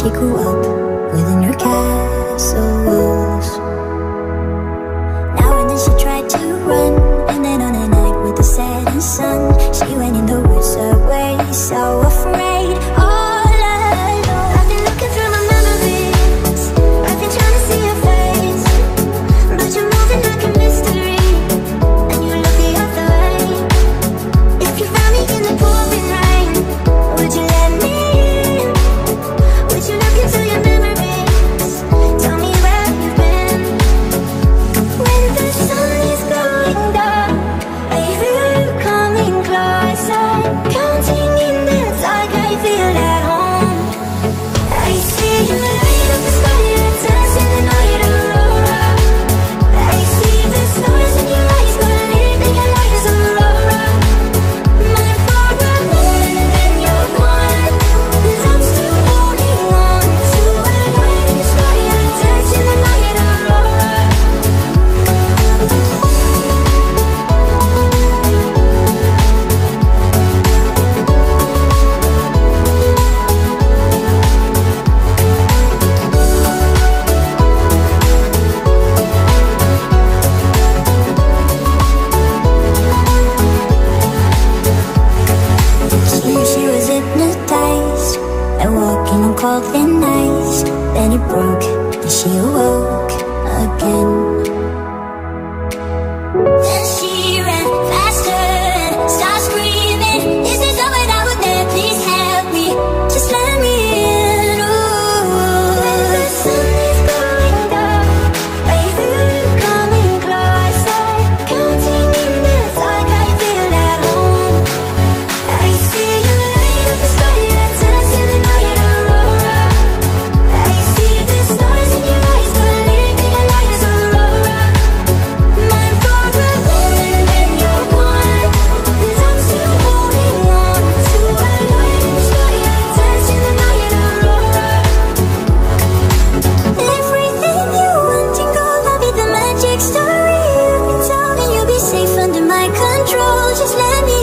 She grew up within her castle walls. Now and then she tried to run, and then on a night with the setting sun, she went in the woods away, so afraid, all alone. I've been looking through my memories, I've been trying to see your face, but you're moving like a mystery, and you look the other way. If you found me in the pouring rain, would you let me in? Would you look into your memories? Tell me where you've been. When the sun is going dark, I feel you coming closer, counting in the dark, I feel at home. I see you light up the sky, you're dancing the night aurora. I see the stars in your eyes, gonna live in your light as aurora. My forward moment, then you're gone, and I'm still holding on to a light in the sky, you're dancing the night aurora. She was hypnotized and walking on cold thin ice. Then it broke and she awoke again. Then she ran faster and started screaming, "This is all that I would need, please help me, just let me in." Ooh. When the sun is going down, I feel you coming closer, counting in the dark, I feel at home. I see you light up the sky, you're dancing the night aurora. I see the stars in your eyes, gonna live in your light as aurora. My forward moment, then you're gone, and I'm still holding on to a light in the sky, you're dancing the night aurora. Everything you want and gold, I'll be the magic story you've been told, and you'll be safe under my control. Just let me